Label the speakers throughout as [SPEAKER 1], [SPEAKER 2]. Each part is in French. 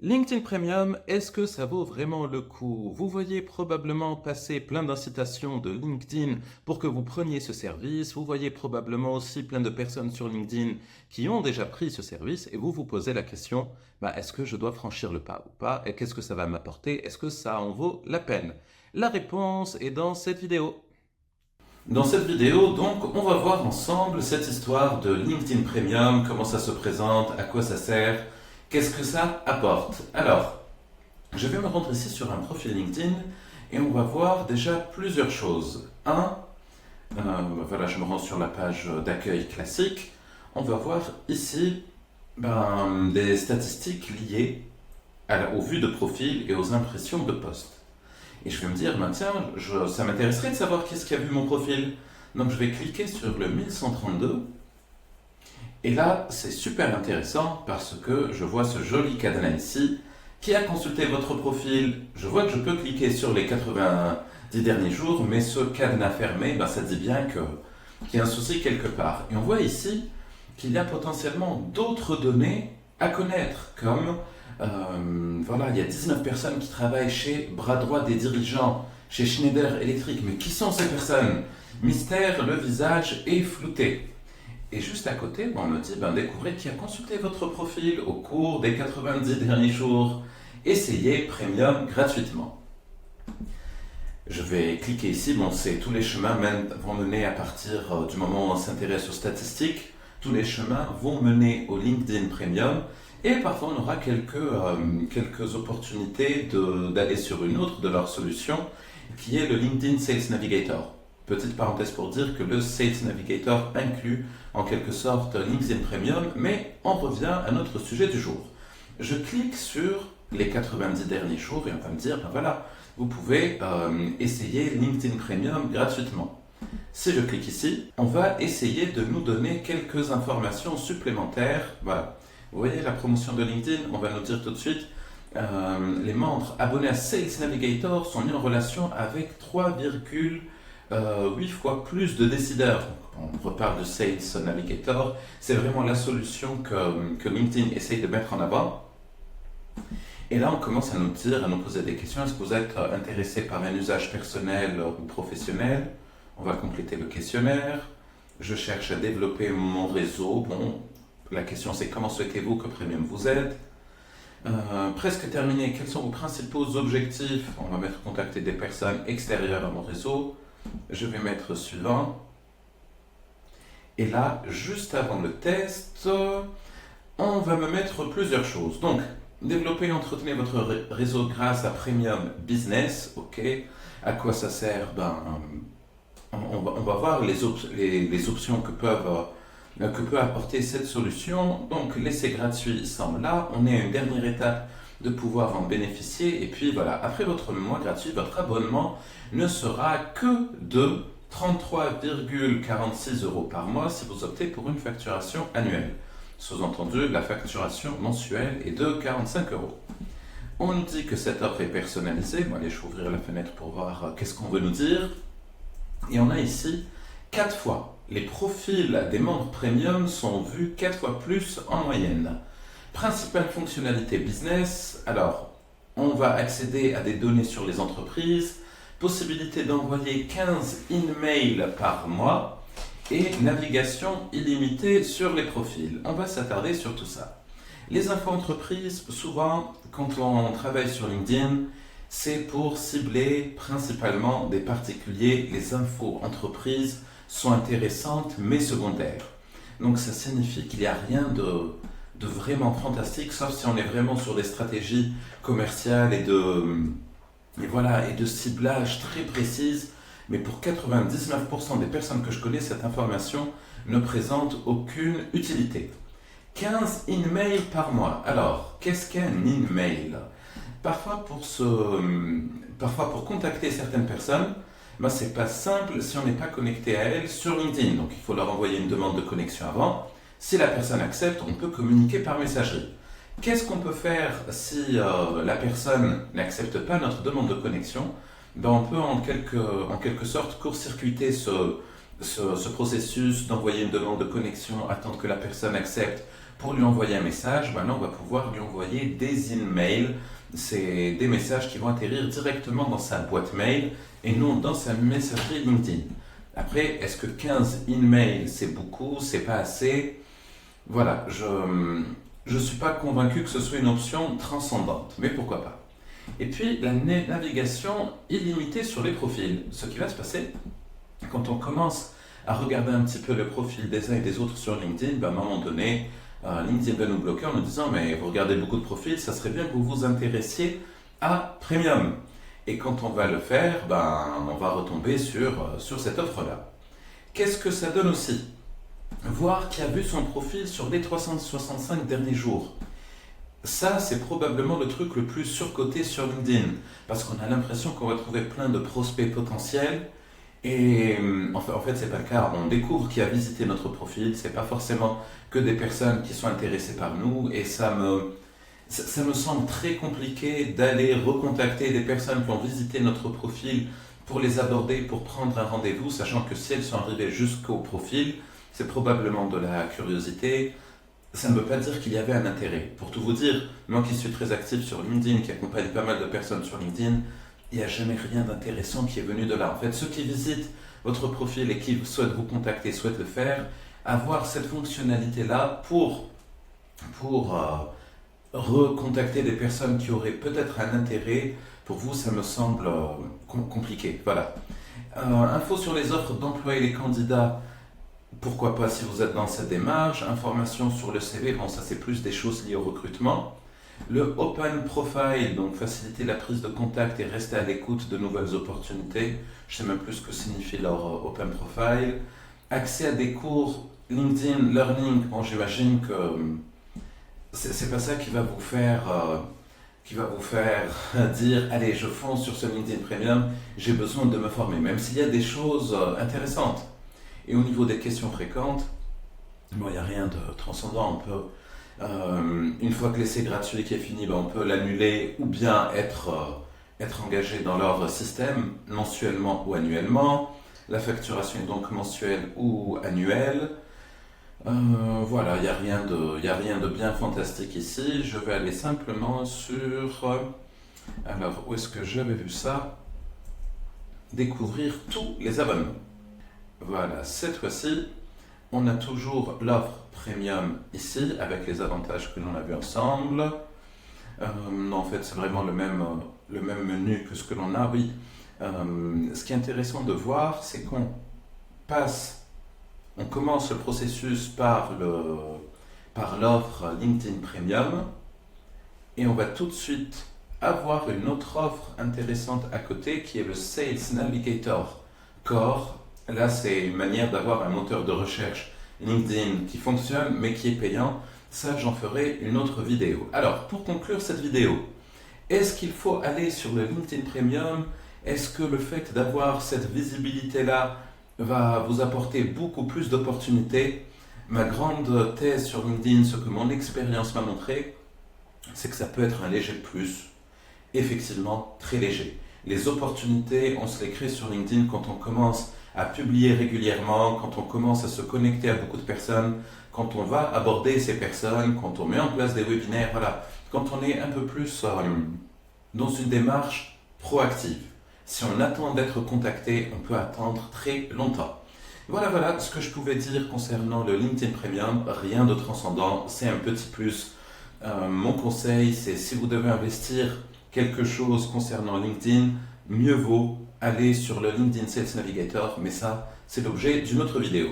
[SPEAKER 1] LinkedIn Premium, est-ce que ça vaut vraiment le coup? Vous voyez probablement passer plein d'incitations de LinkedIn pour que vous preniez ce service. Vous voyez probablement aussi plein de personnes sur LinkedIn qui ont déjà pris ce service et vous vous posez la question, est-ce que je dois franchir le pas ou pas? Et qu'est-ce que ça va m'apporter? Est-ce que ça en vaut la peine? La réponse est dans cette vidéo. Dans cette vidéo, donc, on va voir ensemble cette histoire de LinkedIn Premium, comment ça se présente, à quoi ça sert, qu'est-ce que ça apporte. Alors, je vais me rendre ici sur un profil LinkedIn et on va voir déjà plusieurs choses. Voilà, je me rends sur la page d'accueil classique. On va voir ici des statistiques liées aux vues de profil et aux impressions de poste. Et je vais me dire, tiens, ça m'intéresserait de savoir qui est-ce qui a vu mon profil. Donc je vais cliquer sur le 1132. Et là, c'est super intéressant parce que je vois ce joli cadenas ici. Qui a consulté votre profil? Je vois que je peux cliquer sur les 90 derniers jours, mais ce cadenas fermé, ça dit bien qu'il y a un souci quelque part. Et on voit ici qu'il y a potentiellement d'autres données à connaître, comme voilà, il y a 19 personnes qui travaillent chez Bras droit des dirigeants, chez Schneider Electric. Mais qui sont ces personnes? Mystère, le visage est flouté. Et juste à côté, on me dit, découvrez qui a consulté votre profil au cours des 90 derniers jours. Essayez Premium gratuitement. Je vais cliquer ici. Tous les chemins vont mener à partir du moment où on s'intéresse aux statistiques. Tous les chemins vont mener au LinkedIn Premium. Et parfois, on aura quelques opportunités d'aller sur une autre de leurs solutions, qui est le LinkedIn Sales Navigator. Petite parenthèse pour dire que le Sales Navigator inclut en quelque sorte LinkedIn Premium, mais on revient à notre sujet du jour. Je clique sur les 90 derniers jours et on va me dire, voilà, vous pouvez essayer LinkedIn Premium gratuitement. Si je clique ici, on va essayer de nous donner quelques informations supplémentaires. Voilà. Vous voyez la promotion de LinkedIn, on va nous dire tout de suite, les membres abonnés à Sales Navigator sont mis en relation avec 3,8 fois plus de décideurs. On reparle de Sales Navigator, c'est vraiment la solution que LinkedIn essaye de mettre en avant. Et là, on commence à nous poser des questions. Est-ce que vous êtes intéressé par un usage personnel ou professionnel? On va compléter le questionnaire. Je cherche à développer mon réseau. La question c'est comment souhaitez-vous que Premium vous aide? Presque terminé. Quels sont vos principaux objectifs? On va mettre contacter des personnes extérieures à mon réseau. Je vais mettre suivant. Et là, juste avant le test, on va me mettre plusieurs choses. Donc, développer et entretenir votre réseau grâce à Premium Business. Ok. À quoi ça sert? On va voir les options que peut apporter cette solution. Donc l'essai gratuit semble là, on est à une dernière étape de pouvoir en bénéficier et puis voilà, après votre mois gratuit, votre abonnement ne sera que de 33,46 € par mois si vous optez pour une facturation annuelle. Sous-entendu, la facturation mensuelle est de 45 €. On nous dit que cette offre est personnalisée. Allez, je vais ouvrir la fenêtre pour voir qu'est-ce qu'on veut nous dire. Et on a ici 4 fois. Les profils des membres premium sont vus 4 fois plus en moyenne. Principale fonctionnalité business. Alors, on va accéder à des données sur les entreprises, possibilité d'envoyer 15 emails par mois et navigation illimitée sur les profils. On va s'attarder sur tout ça. Les infos entreprises, souvent, quand on travaille sur LinkedIn, c'est pour cibler principalement des particuliers. Les infos entreprises sont intéressantes mais secondaires. Donc ça signifie qu'il n'y a rien de vraiment fantastique, sauf si on est vraiment sur des stratégies commerciales et de ciblage très précises. Mais pour 99% des personnes que je connais, cette information ne présente aucune utilité. 15 emails par mois. Alors, qu'est-ce qu'un email? Parfois pour contacter certaines personnes, c'est pas simple si on n'est pas connecté à elles sur LinkedIn. Donc il faut leur envoyer une demande de connexion avant. Si la personne accepte, on peut communiquer par messagerie. Qu'est-ce qu'on peut faire si la personne n'accepte pas notre demande de connexion? On peut en quelque sorte court-circuiter ce processus d'envoyer une demande de connexion, attendre que la personne accepte Pour lui envoyer un message, maintenant on va pouvoir lui envoyer des emails. C'est des messages qui vont atterrir directement dans sa boîte mail et non dans sa messagerie LinkedIn. Après, est-ce que 15 emails c'est beaucoup, c'est pas assez? Voilà, je suis pas convaincu que ce soit une option transcendante, mais pourquoi pas. Et puis la navigation illimitée sur les profils. Ce qui va se passer quand on commence à regarder un petit peu le profil des uns et des autres sur LinkedIn, ben, à un moment donné, LinkedIn va nous bloquer en nous disant mais vous regardez beaucoup de profils, ça serait bien que vous vous intéressiez à Premium. Et quand on va le faire, ben, on va retomber sur cette offre-là. Qu'est-ce que ça donne aussi? Voir qui a vu son profil sur les 365 derniers jours. Ça, c'est probablement le truc le plus surcoté sur LinkedIn, parce qu'on a l'impression qu'on va trouver plein de prospects potentiels, et en fait, c'est pas le cas. On découvre qui a visité notre profil, c'est pas forcément que des personnes qui sont intéressées par nous, et ça me semble très compliqué d'aller recontacter des personnes qui ont visité notre profil pour les aborder, pour prendre un rendez-vous, sachant que si elles sont arrivées jusqu'au profil, c'est probablement de la curiosité. Ça ne veut pas dire qu'il y avait un intérêt. Pour tout vous dire, moi qui suis très actif sur LinkedIn, qui accompagne pas mal de personnes sur LinkedIn, il n'y a jamais rien d'intéressant qui est venu de là. En fait, ceux qui visitent votre profil et qui souhaitent vous contacter, souhaitent le faire, avoir cette fonctionnalité-là pour recontacter des personnes qui auraient peut-être un intérêt, pour vous, ça me semble compliqué. Voilà. Info sur les offres d'emploi et les candidats. Pourquoi pas si vous êtes dans cette démarche, informations sur le CV, bon ça c'est plus des choses liées au recrutement. Le Open Profile, donc faciliter la prise de contact et rester à l'écoute de nouvelles opportunités. Je sais même plus ce que signifie leur Open Profile. Accès à des cours LinkedIn Learning, bon j'imagine que c'est pas ça qui va vous faire dire allez je fonce sur ce LinkedIn Premium, j'ai besoin de me former, même s'il y a des choses intéressantes. Et au niveau des questions fréquentes, bon, il n'y a rien de transcendant. On peut, une fois que l'essai gratuit qui est fini, ben, on peut l'annuler ou bien être engagé dans leur système mensuellement ou annuellement. La facturation est donc mensuelle ou annuelle. Voilà, il n'y a rien de bien fantastique ici. Je vais aller simplement sur... alors, où est-ce que j'avais vu ça? Découvrir tous les abonnements. Voilà, cette fois-ci, on a toujours l'offre premium ici, avec les avantages que l'on a vu ensemble. Non, en fait, c'est vraiment le même menu que ce que l'on a, oui. Ce qui est intéressant de voir, c'est on commence le processus par l'offre LinkedIn Premium, et on va tout de suite avoir une autre offre intéressante à côté, qui est le Sales Navigator Core. Là, c'est une manière d'avoir un moteur de recherche LinkedIn qui fonctionne, mais qui est payant. Ça, j'en ferai une autre vidéo. Alors, pour conclure cette vidéo, est-ce qu'il faut aller sur le LinkedIn Premium? Est-ce que le fait d'avoir cette visibilité-là va vous apporter beaucoup plus d'opportunités? Ma grande thèse sur LinkedIn, ce que mon expérience m'a montré, c'est que ça peut être un léger plus. Effectivement, très léger. Les opportunités, on se les crée sur LinkedIn quand on commence à publier régulièrement, quand on commence à se connecter à beaucoup de personnes, quand on va aborder ces personnes, quand on met en place des webinaires, voilà, quand on est un peu plus dans une démarche proactive. Si on attend d'être contacté, on peut attendre très longtemps. Voilà ce que je pouvais dire concernant le LinkedIn Premium. Rien de transcendant, c'est un petit plus. Mon conseil, c'est si vous devez investir quelque chose concernant LinkedIn, mieux vaut aller sur le LinkedIn Sales Navigator, mais ça, c'est l'objet d'une autre vidéo.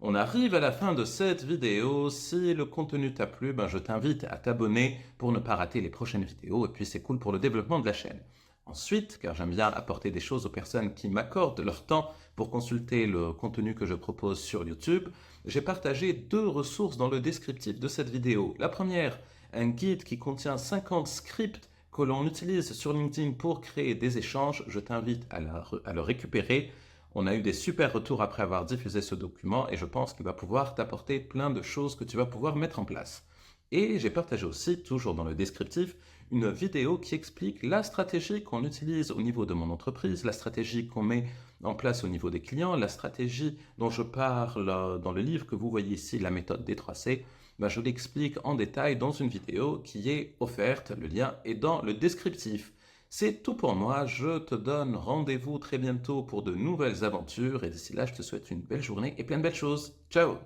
[SPEAKER 1] On arrive à la fin de cette vidéo. Si le contenu t'a plu, je t'invite à t'abonner pour ne pas rater les prochaines vidéos, et puis c'est cool pour le développement de la chaîne. Ensuite, car j'aime bien apporter des choses aux personnes qui m'accordent leur temps pour consulter le contenu que je propose sur YouTube, j'ai partagé 2 ressources dans le descriptif de cette vidéo. La première, un guide qui contient 50 scripts que l'on utilise sur LinkedIn pour créer des échanges. Je t'invite à le récupérer. On a eu des super retours après avoir diffusé ce document et je pense qu'il va pouvoir t'apporter plein de choses que tu vas pouvoir mettre en place. Et j'ai partagé aussi, toujours dans le descriptif, une vidéo qui explique la stratégie qu'on utilise au niveau de mon entreprise, la stratégie qu'on met en place au niveau des clients, la stratégie dont je parle dans le livre que vous voyez ici, la méthode D3C. Je l'explique en détail dans une vidéo qui est offerte. Le lien est dans le descriptif. C'est tout pour moi. Je te donne rendez-vous très bientôt pour de nouvelles aventures. Et d'ici là, je te souhaite une belle journée et plein de belles choses. Ciao!